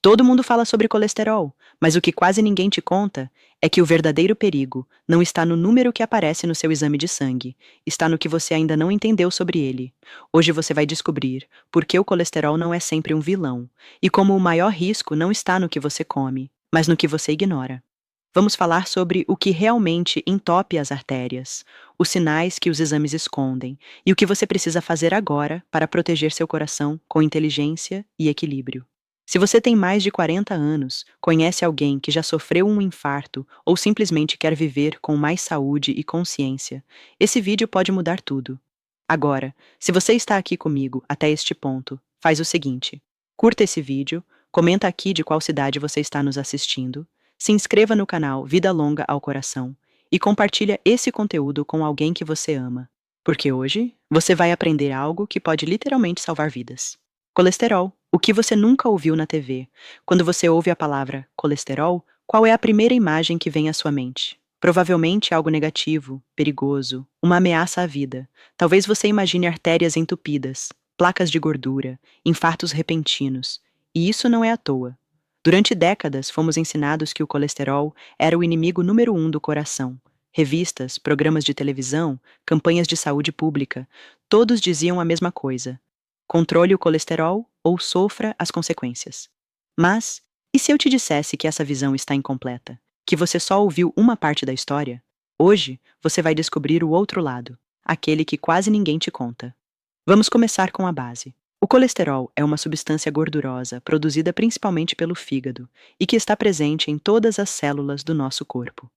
Todo mundo fala sobre colesterol, mas o que quase ninguém te conta é que o verdadeiro perigo não está no número que aparece no seu exame de sangue, está no que você ainda não entendeu sobre ele. Hoje você vai descobrir por que o colesterol não é sempre um vilão e como o maior risco não está no que você come, mas no que você ignora. Vamos falar sobre o que realmente entope as artérias, os sinais que os exames escondem e o que você precisa fazer agora para proteger seu coração com inteligência e equilíbrio. Se você tem mais de 40 anos, conhece alguém que já sofreu um infarto ou simplesmente quer viver com mais saúde e consciência, esse vídeo pode mudar tudo. Agora, se você está aqui comigo até este ponto, faz o seguinte: curta esse vídeo, comenta aqui de qual cidade você está nos assistindo, se inscreva no canal Vida Longa ao Coração e compartilha esse conteúdo com alguém que você ama, porque hoje você vai aprender algo que pode literalmente salvar vidas. Colesterol. O que você nunca ouviu na TV? Quando você ouve a palavra colesterol, qual é a primeira imagem que vem à sua mente? Provavelmente algo negativo, perigoso, uma ameaça à vida. Talvez você imagine artérias entupidas, placas de gordura, infartos repentinos. E isso não é à toa. Durante décadas, fomos ensinados que o colesterol era o inimigo número um do coração. Revistas, programas de televisão, campanhas de saúde pública, todos diziam a mesma coisa: controle o colesterol ou sofra as consequências. Mas, e se eu te dissesse que essa visão está incompleta? Que você só ouviu uma parte da história? Hoje, você vai descobrir o outro lado, aquele que quase ninguém te conta. Vamos começar com a base. O colesterol é uma substância gordurosa produzida principalmente pelo fígado e que está presente em todas as células do nosso corpo.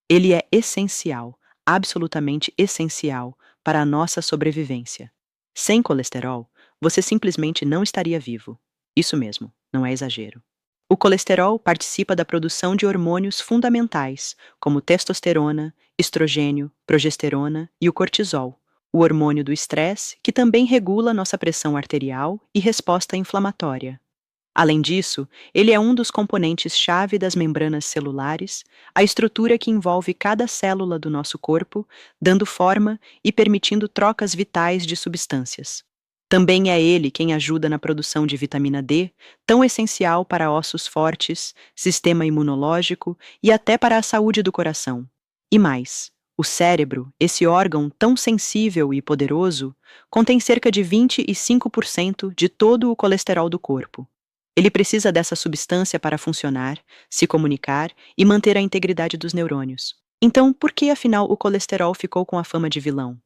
Ele é essencial, absolutamente essencial, para a nossa sobrevivência. Sem colesterol, você simplesmente não estaria vivo. Isso mesmo, não é exagero. O colesterol participa da produção de hormônios fundamentais, como testosterona, estrogênio, progesterona e o cortisol, o hormônio do estresse, que também regula nossa pressão arterial e resposta inflamatória. Além disso, ele é um dos componentes-chave das membranas celulares, a estrutura que envolve cada célula do nosso corpo, dando forma e permitindo trocas vitais de substâncias. Também é ele quem ajuda na produção de vitamina D, tão essencial para ossos fortes, sistema imunológico e até para a saúde do coração. E mais, o cérebro, esse órgão tão sensível e poderoso, contém cerca de 25% de todo o colesterol do corpo. Ele precisa dessa substância para funcionar, se comunicar e manter a integridade dos neurônios. Então, por que afinal o colesterol ficou com a fama de vilão?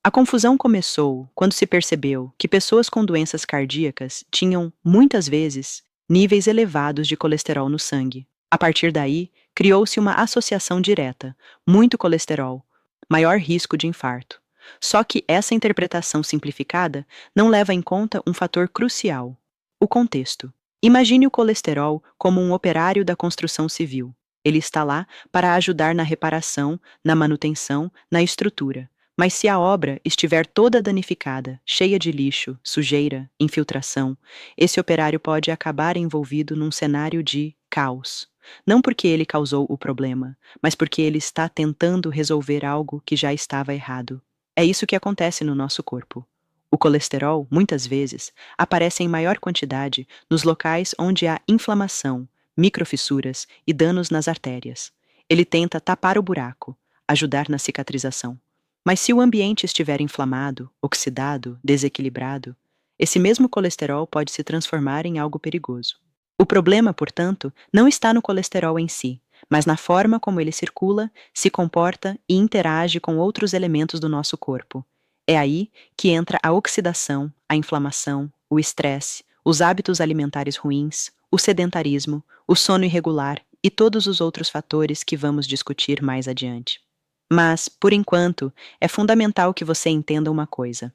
A confusão começou quando se percebeu que pessoas com doenças cardíacas tinham, muitas vezes, níveis elevados de colesterol no sangue. A partir daí, criou-se uma associação direta: muito colesterol, maior risco de infarto. Só que essa interpretação simplificada não leva em conta um fator crucial: o contexto. Imagine o colesterol como um operário da construção civil. Ele está lá para ajudar na reparação, na manutenção, na estrutura. Mas se a obra estiver toda danificada, cheia de lixo, sujeira, infiltração, esse operário pode acabar envolvido num cenário de caos. Não porque ele causou o problema, mas porque ele está tentando resolver algo que já estava errado. É isso que acontece no nosso corpo. O colesterol, muitas vezes, aparece em maior quantidade nos locais onde há inflamação, microfissuras e danos nas artérias. Ele tenta tapar o buraco, ajudar na cicatrização. Mas se o ambiente estiver inflamado, oxidado, desequilibrado, esse mesmo colesterol pode se transformar em algo perigoso. O problema, portanto, não está no colesterol em si, mas na forma como ele circula, se comporta e interage com outros elementos do nosso corpo. É aí que entra a oxidação, a inflamação, o estresse, os hábitos alimentares ruins, o sedentarismo, o sono irregular e todos os outros fatores que vamos discutir mais adiante. Mas, por enquanto, é fundamental que você entenda uma coisa: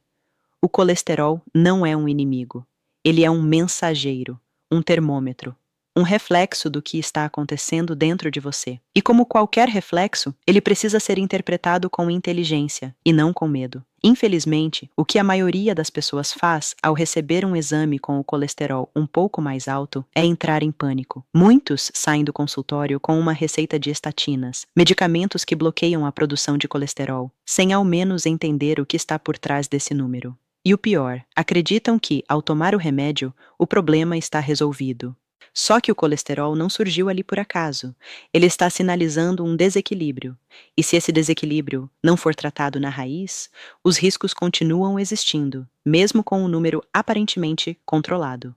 o colesterol não é um inimigo. Ele é um mensageiro, um termômetro, um reflexo do que está acontecendo dentro de você. E como qualquer reflexo, ele precisa ser interpretado com inteligência e não com medo. Infelizmente, o que a maioria das pessoas faz ao receber um exame com o colesterol um pouco mais alto é entrar em pânico. Muitos saem do consultório com uma receita de estatinas, medicamentos que bloqueiam a produção de colesterol, sem ao menos entender o que está por trás desse número. E o pior, acreditam que, ao tomar o remédio, o problema está resolvido. Só que o colesterol não surgiu ali por acaso. Ele está sinalizando um desequilíbrio. E se esse desequilíbrio não for tratado na raiz, os riscos continuam existindo, mesmo com um número aparentemente controlado.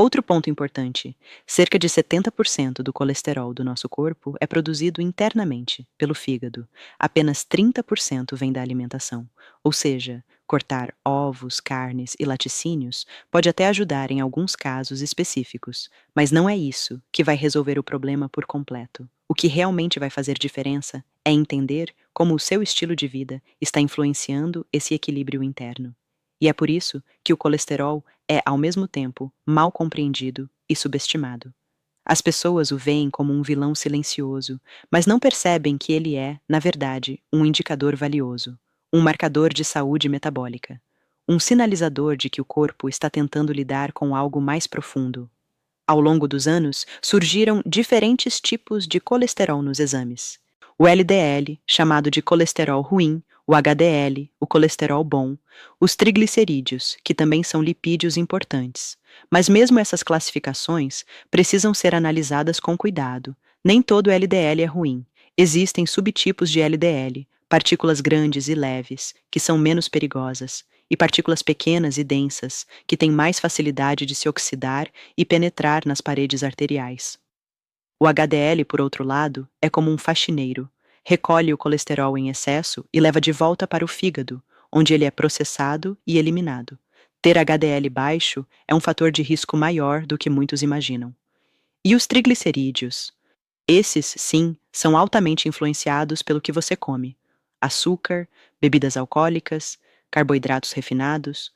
Outro ponto importante: cerca de 70% do colesterol do nosso corpo é produzido internamente, pelo fígado. Apenas 30% vem da alimentação. Ou seja, cortar ovos, carnes e laticínios pode até ajudar em alguns casos específicos, mas não é isso que vai resolver o problema por completo. O que realmente vai fazer diferença é entender como o seu estilo de vida está influenciando esse equilíbrio interno. E é por isso que o colesterol é, ao mesmo tempo, mal compreendido e subestimado. As pessoas o veem como um vilão silencioso, mas não percebem que ele é, na verdade, um indicador valioso, um marcador de saúde metabólica, um sinalizador de que o corpo está tentando lidar com algo mais profundo. Ao longo dos anos, surgiram diferentes tipos de colesterol nos exames. O LDL, chamado de colesterol ruim, o HDL, o colesterol bom, os triglicerídeos, que também são lipídios importantes. Mas mesmo essas classificações precisam ser analisadas com cuidado. Nem todo LDL é ruim. Existem subtipos de LDL, partículas grandes e leves, que são menos perigosas, e partículas pequenas e densas, que têm mais facilidade de se oxidar e penetrar nas paredes arteriais. O HDL, por outro lado, é como um faxineiro. Recolhe o colesterol em excesso e leva de volta para o fígado, onde ele é processado e eliminado. Ter HDL baixo é um fator de risco maior do que muitos imaginam. E os triglicerídeos? Esses, sim, são altamente influenciados pelo que você come. Açúcar, bebidas alcoólicas, carboidratos refinados,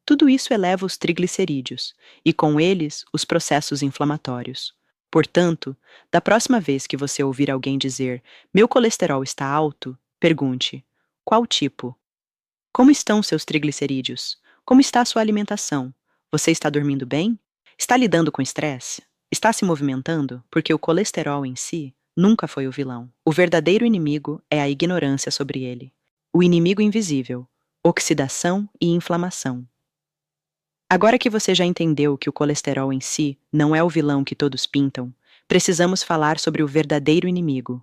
tudo isso eleva os triglicerídeos e, com eles, os processos inflamatórios. Portanto, da próxima vez que você ouvir alguém dizer meu colesterol está alto, pergunte: qual tipo? Como estão seus triglicerídeos? Como está a sua alimentação? Você está dormindo bem? Está lidando com estresse? Está se movimentando? Porque o colesterol em si nunca foi o vilão. O verdadeiro inimigo é a ignorância sobre ele. O inimigo invisível: oxidação e inflamação. Agora que você já entendeu que o colesterol em si não é o vilão que todos pintam, precisamos falar sobre o verdadeiro inimigo,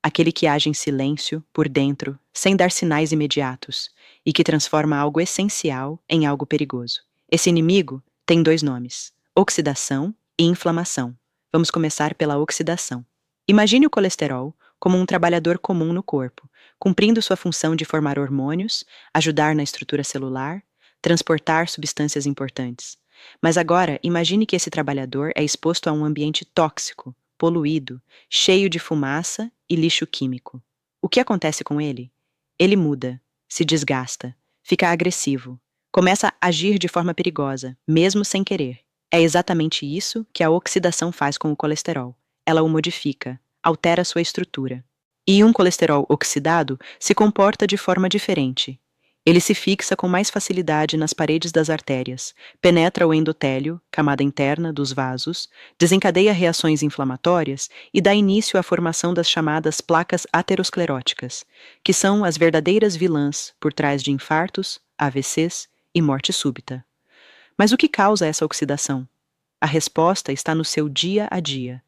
aquele que age em silêncio, por dentro, sem dar sinais imediatos, e que transforma algo essencial em algo perigoso. Esse inimigo tem dois nomes: oxidação e inflamação. Vamos começar pela oxidação. Imagine o colesterol como um trabalhador comum no corpo, cumprindo sua função de formar hormônios, ajudar na estrutura celular, transportar substâncias importantes. Mas agora, imagine que esse trabalhador é exposto a um ambiente tóxico, poluído, cheio de fumaça e lixo químico. O que acontece com ele? Ele muda, se desgasta, fica agressivo, começa a agir de forma perigosa, mesmo sem querer. É exatamente isso que a oxidação faz com o colesterol. Ela o modifica, altera sua estrutura. E um colesterol oxidado se comporta de forma diferente. Ele se fixa com mais facilidade nas paredes das artérias, penetra o endotélio, camada interna dos vasos, desencadeia reações inflamatórias e dá início à formação das chamadas placas ateroscleróticas, que são as verdadeiras vilãs por trás de infartos, AVCs e morte súbita. Mas o que causa essa oxidação? A resposta está no seu dia a dia,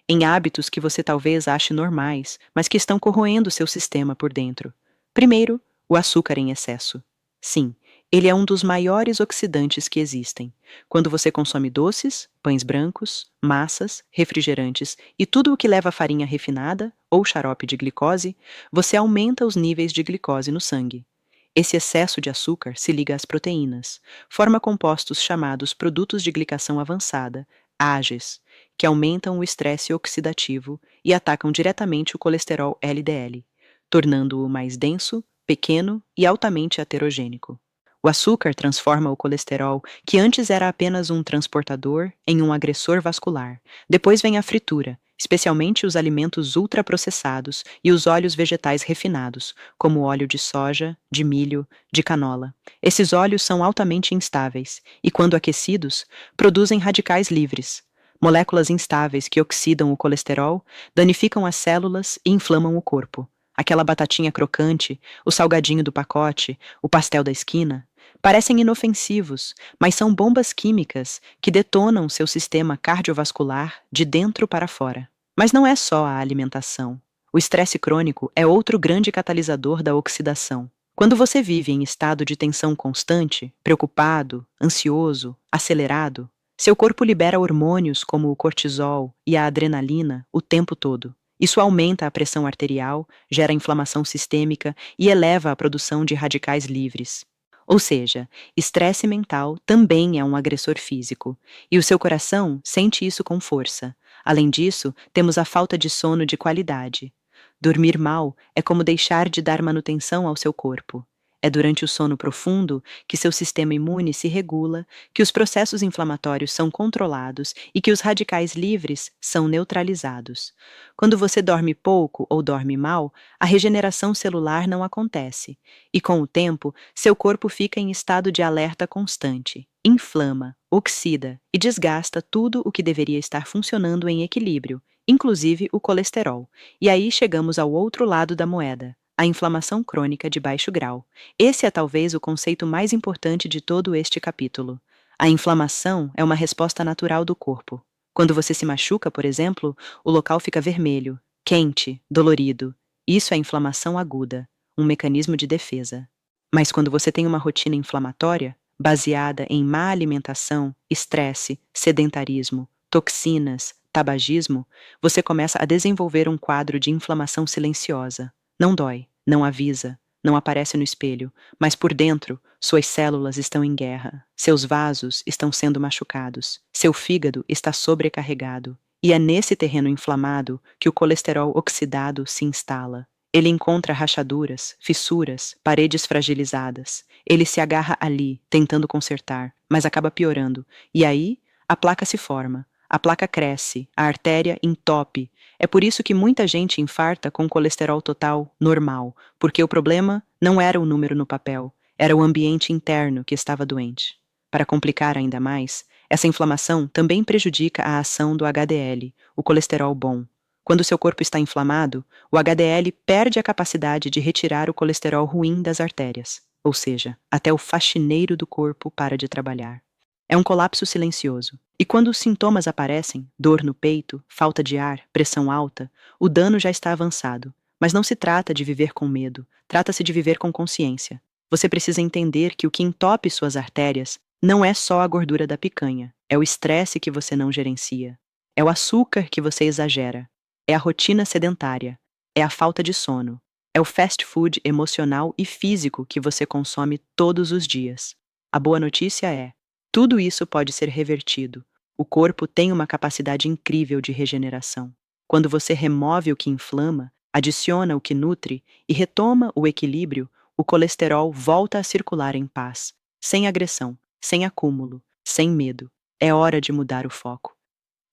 em hábitos que você talvez ache normais, mas que estão corroendo seu sistema por dentro. Primeiro, o açúcar em excesso. Sim, ele é um dos maiores oxidantes que existem. Quando você consome doces, pães brancos, massas, refrigerantes e tudo o que leva farinha refinada ou xarope de glicose, você aumenta os níveis de glicose no sangue. Esse excesso de açúcar se liga às proteínas, forma compostos chamados produtos de glicação avançada, AGEs, que aumentam o estresse oxidativo e atacam diretamente o colesterol LDL, tornando-o mais denso, pequeno e altamente aterogênico. O açúcar transforma o colesterol, que antes era apenas um transportador, em um agressor vascular. Depois vem a fritura, especialmente os alimentos ultraprocessados e os óleos vegetais refinados, como o óleo de soja, de milho, de canola. Esses óleos são altamente instáveis e, quando aquecidos, produzem radicais livres, moléculas instáveis que oxidam o colesterol, danificam as células e inflamam o corpo. Aquela batatinha crocante, o salgadinho do pacote, o pastel da esquina, Parecem inofensivos, mas são bombas químicas que detonam seu sistema cardiovascular de dentro para fora. Mas não é só a alimentação. O estresse crônico é outro grande catalisador da oxidação. Quando você vive em estado de tensão constante, preocupado, ansioso, acelerado, seu corpo libera hormônios como o cortisol e a adrenalina o tempo todo. Isso aumenta a pressão arterial, gera inflamação sistêmica e eleva a produção de radicais livres. Ou seja, estresse mental também é um agressor físico, e o seu coração sente isso com força. Além disso, temos a falta de sono de qualidade. Dormir mal é como deixar de dar manutenção ao seu corpo. É durante o sono profundo que seu sistema imune se regula, que os processos inflamatórios são controlados e que os radicais livres são neutralizados. Quando você dorme pouco ou dorme mal, a regeneração celular não acontece, e com o tempo, seu corpo fica em estado de alerta constante, inflama, oxida e desgasta tudo o que deveria estar funcionando em equilíbrio, inclusive o colesterol. E aí chegamos ao outro lado da moeda, a inflamação crônica de baixo grau. Esse é talvez o conceito mais importante de todo este capítulo. A inflamação é uma resposta natural do corpo. Quando você se machuca, por exemplo, o local fica vermelho, quente, dolorido. Isso é inflamação aguda, um mecanismo de defesa. Mas quando você tem uma rotina inflamatória, baseada em má alimentação, estresse, sedentarismo, toxinas, tabagismo, você começa a desenvolver um quadro de inflamação silenciosa. Não dói, não avisa, não aparece no espelho, mas por dentro, suas células estão em guerra, seus vasos estão sendo machucados, seu fígado está sobrecarregado, e é nesse terreno inflamado que o colesterol oxidado se instala. Ele encontra rachaduras, fissuras, paredes fragilizadas. Ele se agarra ali, tentando consertar, mas acaba piorando. E aí, a placa se forma. A placa cresce, a artéria entope. É por isso que muita gente infarta com colesterol total normal, porque o problema não era o número no papel, era o ambiente interno que estava doente. Para complicar ainda mais, essa inflamação também prejudica a ação do HDL, o colesterol bom. Quando seu corpo está inflamado, o HDL perde a capacidade de retirar o colesterol ruim das artérias, ou seja, até o faxineiro do corpo para de trabalhar. É um colapso silencioso. E quando os sintomas aparecem, dor no peito, falta de ar, pressão alta, o dano já está avançado. Mas não se trata de viver com medo, trata-se de viver com consciência. Você precisa entender que o que entope suas artérias não é só a gordura da picanha, é o estresse que você não gerencia, é o açúcar que você exagera, é a rotina sedentária, é a falta de sono, é o fast food emocional e físico que você consome todos os dias. A boa notícia é: tudo isso pode ser revertido. O corpo tem uma capacidade incrível de regeneração. Quando você remove o que inflama, adiciona o que nutre e retoma o equilíbrio, o colesterol volta a circular em paz, sem agressão, sem acúmulo, sem medo. É hora de mudar o foco.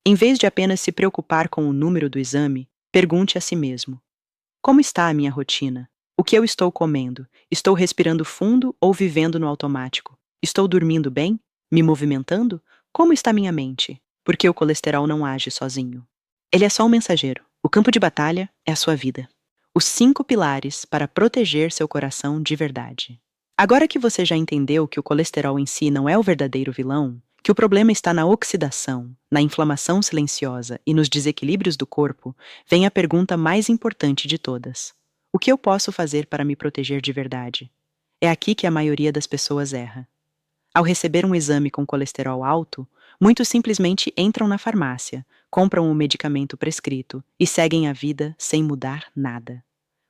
Em vez de apenas se preocupar com o número do exame, pergunte a si mesmo: como está a minha rotina? O que eu estou comendo? Estou respirando fundo ou vivendo no automático? Estou dormindo bem? Me movimentando? Como está minha mente? Porque o colesterol não age sozinho. Ele é só um mensageiro. O campo de batalha é a sua vida. Os 5 pilares para proteger seu coração de verdade. Agora que você já entendeu que o colesterol em si não é o verdadeiro vilão, que o problema está na oxidação, na inflamação silenciosa e nos desequilíbrios do corpo, vem a pergunta mais importante de todas: o que eu posso fazer para me proteger de verdade? É aqui que a maioria das pessoas erra. Ao receber um exame com colesterol alto, muitos simplesmente entram na farmácia, compram o medicamento prescrito e seguem a vida sem mudar nada.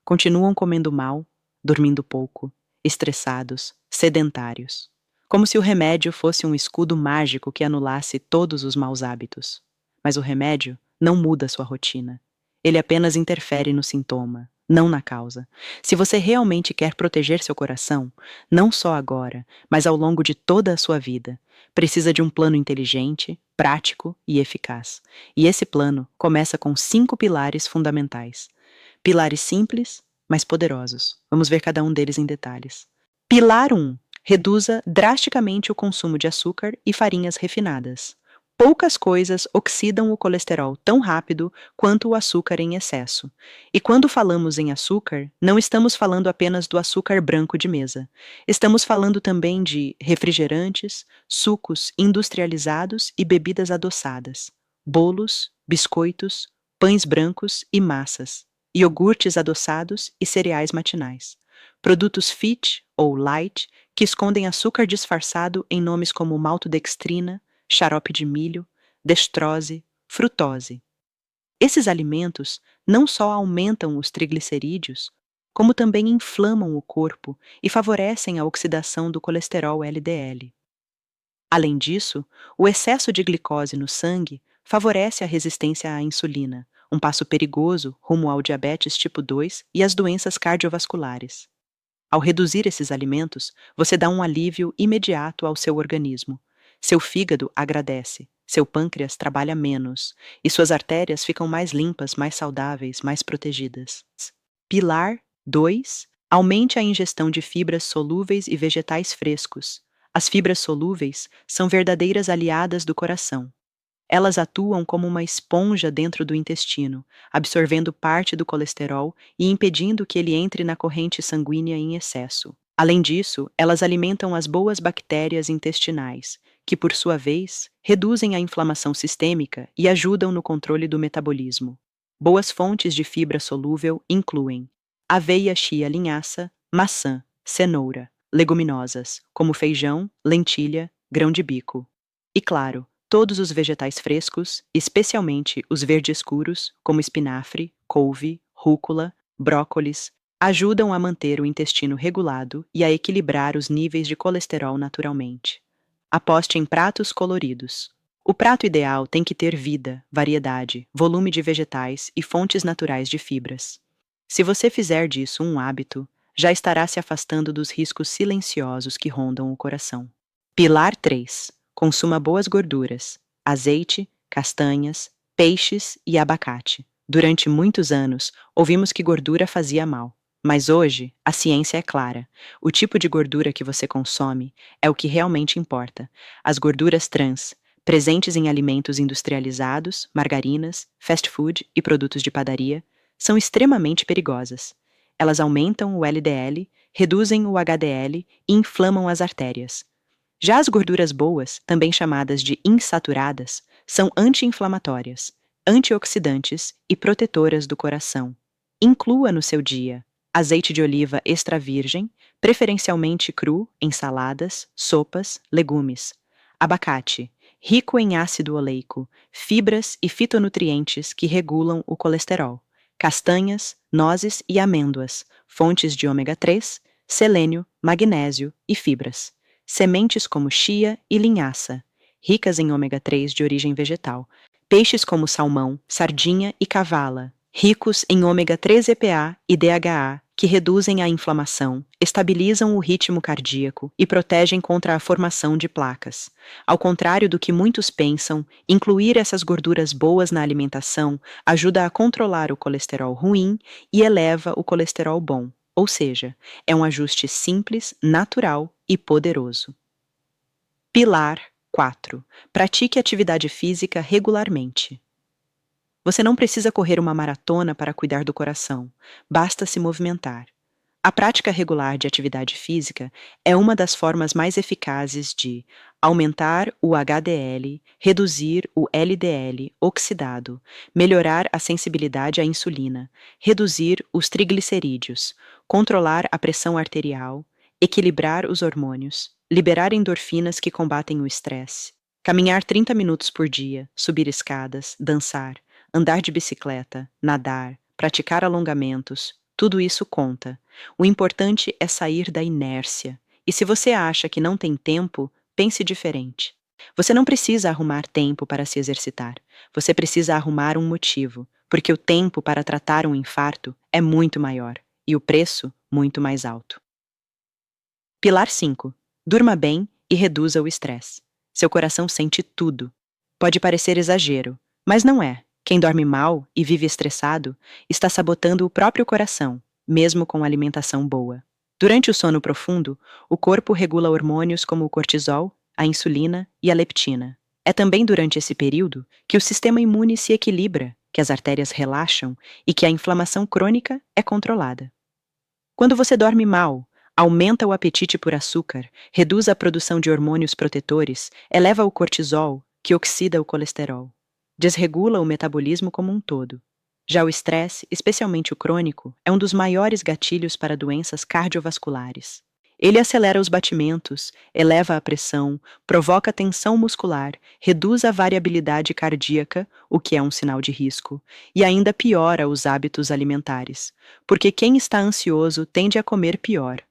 Continuam comendo mal, dormindo pouco, estressados, sedentários. Como se o remédio fosse um escudo mágico que anulasse todos os maus hábitos. Mas o remédio não muda sua rotina. Ele apenas interfere no sintoma, não na causa. Se você realmente quer proteger seu coração, não só agora, mas ao longo de toda a sua vida, precisa de um plano inteligente, prático e eficaz. E esse plano começa com 5 pilares fundamentais. Pilares simples, mas poderosos. Vamos ver cada um deles em detalhes. Pilar 1. Reduza drasticamente o consumo de açúcar e farinhas refinadas. Poucas coisas oxidam o colesterol tão rápido quanto o açúcar em excesso. E quando falamos em açúcar, não estamos falando apenas do açúcar branco de mesa. Estamos falando também de refrigerantes, sucos industrializados e bebidas adoçadas, bolos, biscoitos, pães brancos e massas, iogurtes adoçados e cereais matinais. Produtos fit ou light que escondem açúcar disfarçado em nomes como maltodextrina, xarope de milho, destrose, frutose. Esses alimentos não só aumentam os triglicerídeos, como também inflamam o corpo e favorecem a oxidação do colesterol LDL. Além disso, o excesso de glicose no sangue favorece a resistência à insulina, um passo perigoso rumo ao diabetes tipo 2 e às doenças cardiovasculares. Ao reduzir esses alimentos, você dá um alívio imediato ao seu organismo. Seu fígado agradece, seu pâncreas trabalha menos e suas artérias ficam mais limpas, mais saudáveis, mais protegidas. Pilar 2. Aumente a ingestão de fibras solúveis e vegetais frescos. As fibras solúveis são verdadeiras aliadas do coração. Elas atuam como uma esponja dentro do intestino, absorvendo parte do colesterol e impedindo que ele entre na corrente sanguínea em excesso. Além disso, elas alimentam as boas bactérias intestinais, que, por sua vez, reduzem a inflamação sistêmica e ajudam no controle do metabolismo. Boas fontes de fibra solúvel incluem aveia, chia, linhaça, maçã, cenoura, leguminosas, como feijão, lentilha, grão de bico. E claro, todos os vegetais frescos, especialmente os verdes escuros, como espinafre, couve, rúcula, brócolis, ajudam a manter o intestino regulado e a equilibrar os níveis de colesterol naturalmente. Aposte em pratos coloridos. O prato ideal tem que ter vida, variedade, volume de vegetais e fontes naturais de fibras. Se você fizer disso um hábito, já estará se afastando dos riscos silenciosos que rondam o coração. Pilar 3. Consuma boas gorduras, azeite, castanhas, peixes e abacate. Durante muitos anos, ouvimos que gordura fazia mal. Mas hoje, a ciência é clara. O tipo de gordura que você consome é o que realmente importa. As gorduras trans, presentes em alimentos industrializados, margarinas, fast food e produtos de padaria, são extremamente perigosas. Elas aumentam o LDL, reduzem o HDL e inflamam as artérias. Já as gorduras boas, também chamadas de insaturadas, são anti-inflamatórias, antioxidantes e protetoras do coração. Inclua no seu dia azeite de oliva extra virgem, preferencialmente cru, em saladas, sopas, legumes. Abacate, rico em ácido oleico, fibras e fitonutrientes que regulam o colesterol. Castanhas, nozes e amêndoas, fontes de ômega 3, selênio, magnésio e fibras. Sementes como chia e linhaça, ricas em ômega 3 de origem vegetal. Peixes como salmão, sardinha e cavala, ricos em ômega 3 EPA e DHA, que reduzem a inflamação, estabilizam o ritmo cardíaco e protegem contra a formação de placas. Ao contrário do que muitos pensam, incluir essas gorduras boas na alimentação ajuda a controlar o colesterol ruim e eleva o colesterol bom. Ou seja, é um ajuste simples, natural e poderoso. Pilar 4. Pratique atividade física regularmente. Você não precisa correr uma maratona para cuidar do coração, basta se movimentar. A prática regular de atividade física é uma das formas mais eficazes de aumentar o HDL, reduzir o LDL oxidado, melhorar a sensibilidade à insulina, reduzir os triglicerídeos, controlar a pressão arterial, equilibrar os hormônios, liberar endorfinas que combatem o estresse, caminhar 30 minutos por dia, subir escadas, dançar, andar de bicicleta, nadar, praticar alongamentos, tudo isso conta. O importante é sair da inércia. E se você acha que não tem tempo, pense diferente. Você não precisa arrumar tempo para se exercitar. Você precisa arrumar um motivo, porque o tempo para tratar um infarto é muito maior e o preço muito mais alto. Pilar 5. Durma bem e reduza o estresse. Seu coração sente tudo. Pode parecer exagero, mas não é. Quem dorme mal e vive estressado está sabotando o próprio coração, mesmo com alimentação boa. Durante o sono profundo, o corpo regula hormônios como o cortisol, a insulina e a leptina. É também durante esse período que o sistema imune se equilibra, que as artérias relaxam e que a inflamação crônica é controlada. Quando você dorme mal, aumenta o apetite por açúcar, reduz a produção de hormônios protetores, eleva o cortisol, que oxida o colesterol, desregula o metabolismo como um todo. Já o estresse, especialmente o crônico, é um dos maiores gatilhos para doenças cardiovasculares. Ele acelera os batimentos, eleva a pressão, provoca tensão muscular, reduz a variabilidade cardíaca, o que é um sinal de risco, e ainda piora os hábitos alimentares, porque quem está ansioso tende a comer pior.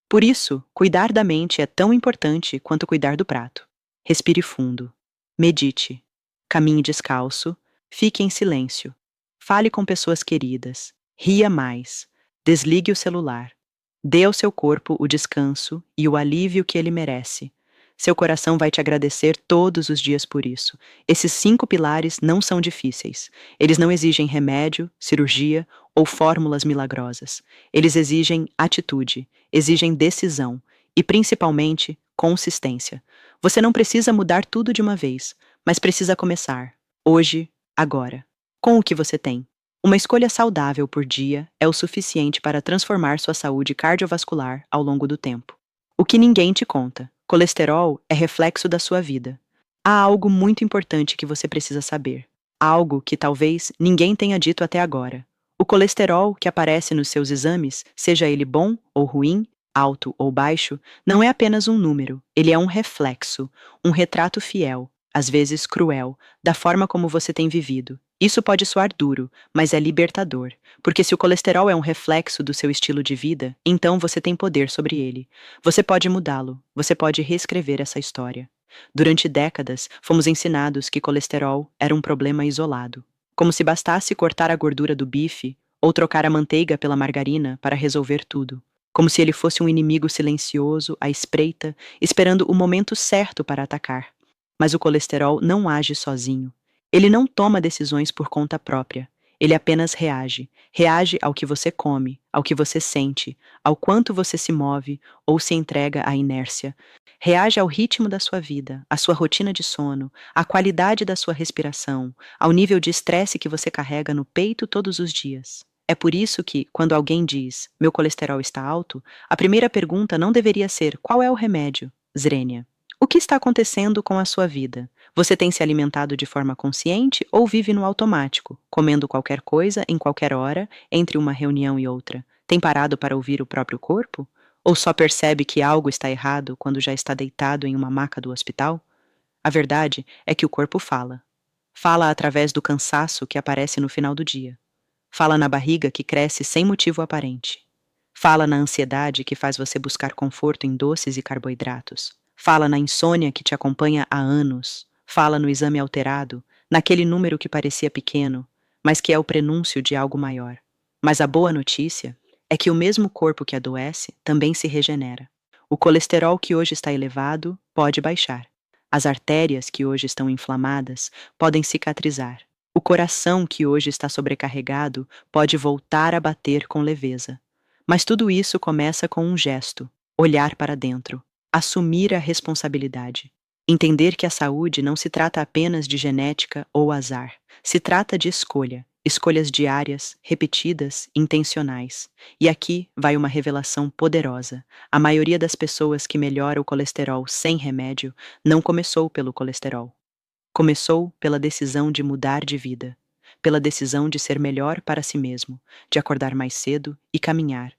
Por isso, cuidar da mente é tão importante quanto cuidar do prato. Respire fundo. Medite. Caminhe descalço. Fique em silêncio. Fale com pessoas queridas. Ria mais. Desligue o celular. Dê ao seu corpo o descanso e o alívio que ele merece. Seu coração vai te agradecer todos os dias por isso. Esses 5 pilares não são difíceis. Eles não exigem remédio, cirurgia ou fórmulas milagrosas. Eles exigem atitude, exigem decisão e, principalmente, consistência. Você não precisa mudar tudo de uma vez, mas precisa começar. Hoje, agora. Com o que você tem. Uma escolha saudável por dia é o suficiente para transformar sua saúde cardiovascular ao longo do tempo. O que ninguém te conta. Colesterol é reflexo da sua vida. Há algo muito importante que você precisa saber. Algo que talvez ninguém tenha dito até agora. O colesterol que aparece nos seus exames, seja ele bom ou ruim, alto ou baixo, não é apenas um número, ele é um reflexo, um retrato fiel, às vezes cruel, da forma como você tem vivido. Isso pode soar duro, mas é libertador, porque se o colesterol é um reflexo do seu estilo de vida, então você tem poder sobre ele. Você pode mudá-lo, você pode reescrever essa história. Durante décadas, fomos ensinados que colesterol era um problema isolado, como se bastasse cortar a gordura do bife ou trocar a manteiga pela margarina para resolver tudo. Como se ele fosse um inimigo silencioso, à espreita, esperando o momento certo para atacar. Mas o colesterol não age sozinho. Ele não toma decisões por conta própria. Ele apenas reage. Reage ao que você come, ao que você sente, ao quanto você se move ou se entrega à inércia. Reage ao ritmo da sua vida, à sua rotina de sono, à qualidade da sua respiração, ao nível de estresse que você carrega no peito todos os dias. É por isso que, quando alguém diz, meu colesterol está alto, a primeira pergunta não deveria ser, qual é o remédio? Zrenia. O que está acontecendo com a sua vida? Você tem se alimentado de forma consciente ou vive no automático, comendo qualquer coisa em qualquer hora, entre uma reunião e outra? Tem parado para ouvir o próprio corpo? Ou só percebe que algo está errado quando já está deitado em uma maca do hospital? A verdade é que o corpo fala. Fala através do cansaço que aparece no final do dia. Fala na barriga que cresce sem motivo aparente. Fala na ansiedade que faz você buscar conforto em doces e carboidratos. Fala na insônia que te acompanha há anos. Fala no exame alterado, naquele número que parecia pequeno, mas que é o prenúncio de algo maior. Mas a boa notícia é que o mesmo corpo que adoece também se regenera. O colesterol que hoje está elevado pode baixar. As artérias que hoje estão inflamadas podem cicatrizar. O coração que hoje está sobrecarregado pode voltar a bater com leveza. Mas tudo isso começa com um gesto: olhar para dentro, assumir a responsabilidade. Entender que a saúde não se trata apenas de genética ou azar. Se trata de escolha, escolhas diárias, repetidas, intencionais. E aqui vai uma revelação poderosa. A maioria das pessoas que melhora o colesterol sem remédio não começou pelo colesterol. Começou pela decisão de mudar de vida, pela decisão de ser melhor para si mesmo, de acordar mais cedo e caminhar,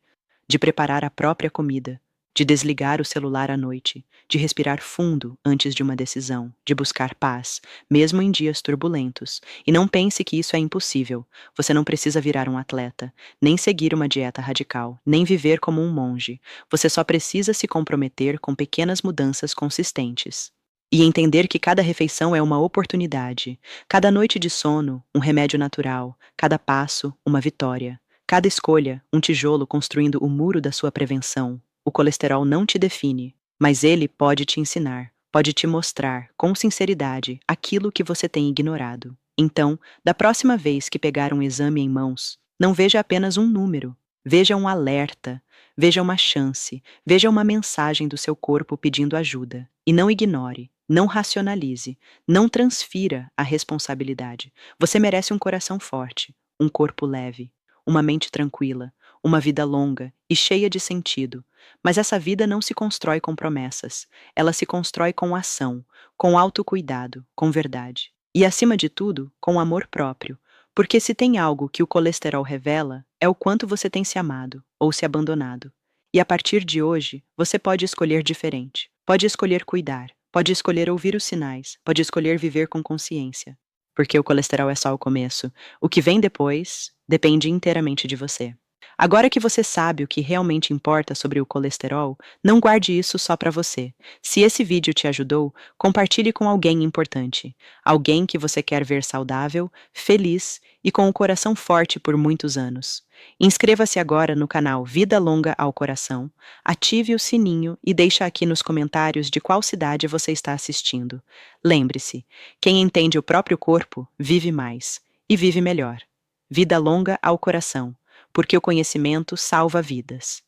de preparar a própria comida, de desligar o celular à noite, de respirar fundo antes de uma decisão, de buscar paz, mesmo em dias turbulentos. E não pense que isso é impossível. Você não precisa virar um atleta, nem seguir uma dieta radical, nem viver como um monge. Você só precisa se comprometer com pequenas mudanças consistentes. E entender que cada refeição é uma oportunidade, cada noite de sono, um remédio natural, cada passo, uma vitória. Cada escolha, um tijolo construindo o muro da sua prevenção. O colesterol não te define, mas ele pode te ensinar, pode te mostrar, com sinceridade, aquilo que você tem ignorado. Então, da próxima vez que pegar um exame em mãos, não veja apenas um número, veja um alerta, veja uma chance, veja uma mensagem do seu corpo pedindo ajuda. E não ignore, Não racionalize, não transfira a responsabilidade. Você merece um coração forte, um corpo leve, uma mente tranquila, uma vida longa e cheia de sentido. Mas essa vida não se constrói com promessas, ela se constrói com ação, com autocuidado, com verdade. E, acima de tudo, com amor próprio. Porque se tem algo que o colesterol revela, é o quanto você tem se amado ou se abandonado. E a partir de hoje, você pode escolher diferente. Pode escolher cuidar, pode escolher ouvir os sinais, pode escolher viver com consciência. Porque o colesterol é só o começo. O que vem depois depende inteiramente de você. Agora que você sabe o que realmente importa sobre o colesterol, não guarde isso só para você. Se esse vídeo te ajudou, compartilhe com alguém importante. Alguém que você quer ver saudável, feliz e com o coração forte por muitos anos. Inscreva-se agora no canal Vida Longa ao Coração, ative o sininho e deixa aqui nos comentários de qual cidade você está assistindo. Lembre-se, quem entende o próprio corpo vive mais e vive melhor. Vida longa ao coração, porque o conhecimento salva vidas.